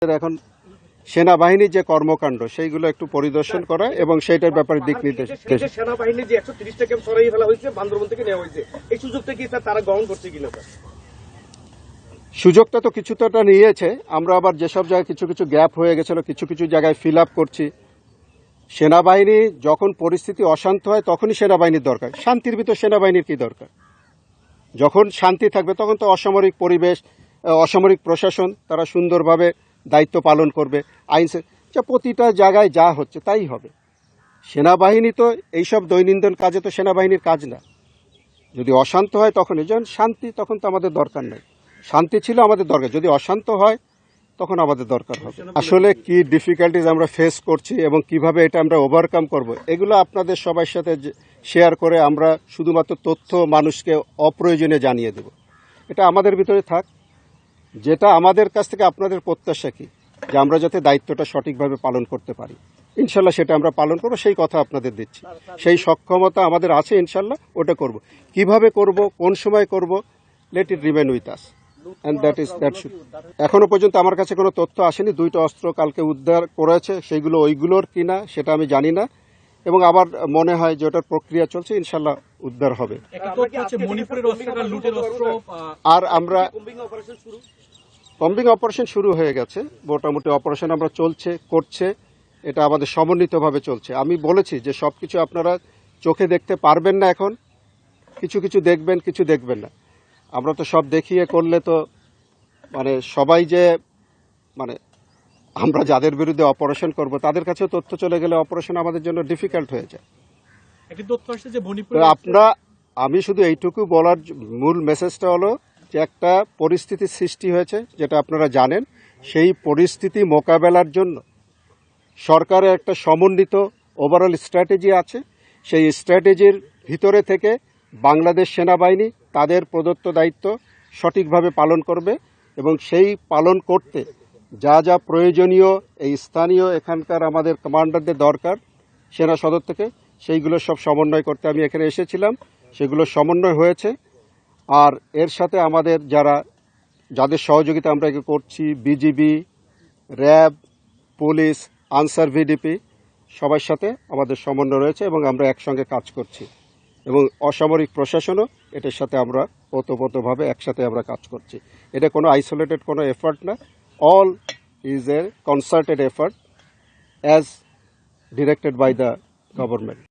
এখন সেনাবাহিনীর যে কর্মকাণ্ড সেইগুলো একটু পরিদর্শন করা এবং সেইটার ব্যাপারে দিক নির্দেশ। সেনাবাহিনীর যে 130টা ক্যাম্প সরাইয়ে ফেলা হয়েছে, বান্দরবন থেকে নেওয়া হয়েছে, এই সুযোগটা কি তারা গ্রহণ করছে কিনা? সুযোগটা তো কিছুটা নিয়েছে। আমরা আবার যেসব জায়গায় কিছু কিছু গ্যাপ হয়ে গেছিল, কিছু কিছু জায়গায় ফিল আপ করছি। সেনাবাহিনী যখন পরিস্থিতি অশান্ত হয় তখনই সেনাবাহিনীর দরকার। শান্তির ভিতর সেনাবাহিনীর কি দরকার? যখন শান্তি থাকবে তখন তো অসামরিক পরিবেশ, অসামরিক প্রশাসন তারা সুন্দরভাবে দায়িত্ব পালন করবে। আইন যা প্রতিটা জায়গায় যা হচ্ছে তাই হবে। সেনাবাহিনী তো এইসব দৈনন্দিন কাজে তো সেনাবাহিনীর কাজ না। যদি অশান্ত হয় তখনই, যখন শান্তি তখন তো আমাদের দরকার নেই। শান্তি ছিল আমাদের দরকার, যদি অশান্ত হয় তখন আমাদের দরকার হবে। আসলে কি ডিফিকাল্টিজ আমরা ফেস করছি এবং কিভাবে এটা আমরা ওভারকাম করব, এগুলো আপনাদের সবার সাথে শেয়ার করে আমরা শুধুমাত্র তথ্য মানুষকে অপ্রয়োজনে জানিয়ে দেব। এটা আমাদের ভিতরে থাক। যেটা আমাদের কাছ থেকে আপনাদের প্রত্যাশা কি, যে আমরা যাতে দায়িত্বটা সঠিকভাবে পালন করতে পারি, ইনশাল্লাহ সেটা আমরা পালন করব। সেই কথা আপনাদের দিচ্ছি, সেই সক্ষমতা আমাদের আছে, ইনশাল্লাহ ওটা করব। কিভাবে করব, কোন সময় করব, let it remain with us. এখনো পর্যন্ত আমার কাছে কোনো তথ্য আসেনি। 2টা অস্ত্র কালকে উদ্ধার করেছে, সেইগুলো ওইগুলোর কিনা সেটা আমি জানি না, এবং আবার মনে হয় যে ওটার প্রক্রিয়া চলছে, ইনশাল্লাহ উদ্ধার হবে। আর আমরা কম্বিং অপারেশন শুরু হয়ে গেছে, মোটামুটি অপারেশন আমরা করছে। এটা আমাদের সমন্বিতভাবে চলছে। আমি বলেছি যে সবকিছু আপনারা চোখে দেখতে পারবেন না, এখন কিছু কিছু দেখবেন, কিছু দেখবেন না। আমরা তো সব দেখিয়ে করলে তো সবাই যে আমরা যাদের বিরুদ্ধে অপারেশন করব তাদের কাছেও তথ্য চলে গেলে অপারেশন আমাদের জন্য ডিফিকাল্ট হয়ে যায়। আমি শুধু এইটুকু বলার মূল মেসেজটা হলো যে একটা পরিস্থিতির সৃষ্টি হয়েছে, যেটা আপনারা জানেন। সেই পরিস্থিতি মোকাবেলার জন্য সরকারের একটা সমন্বিত ওভারঅল স্ট্র্যাটেজি আছে। সেই স্ট্র্যাটেজির ভিতরে থেকে বাংলাদেশ সেনাবাহিনী তাদের প্রদত্ত দায়িত্ব সঠিকভাবে পালন করবে, এবং সেই পালন করতে যা যা প্রয়োজনীয় এই স্থানীয় এখানকার আমাদের কমান্ডারদের দরকার সেনা সদর থেকে, সেইগুলো সব সমন্বয় করতে আমি এখানে এসেছিলাম। সেগুলো সমন্বয় হয়েছে। আর এর সাথে আমাদের যাদের সহযোগিতা আমরা করছি, BGB, RAB, police, answer VDP, সবার সাথে আমাদের সমন্বয় রয়েছে এবং আমরা একসঙ্গে কাজ করছি। এবং অসামরিক প্রশাসনও এটার সাথে আমরা ওতপ্রোতভাবে একসাথে আমরা কাজ করছি। এটা কোনো আইসোলেটেড কোনো এফার্ট না, all is a concerted effort as directed by the government.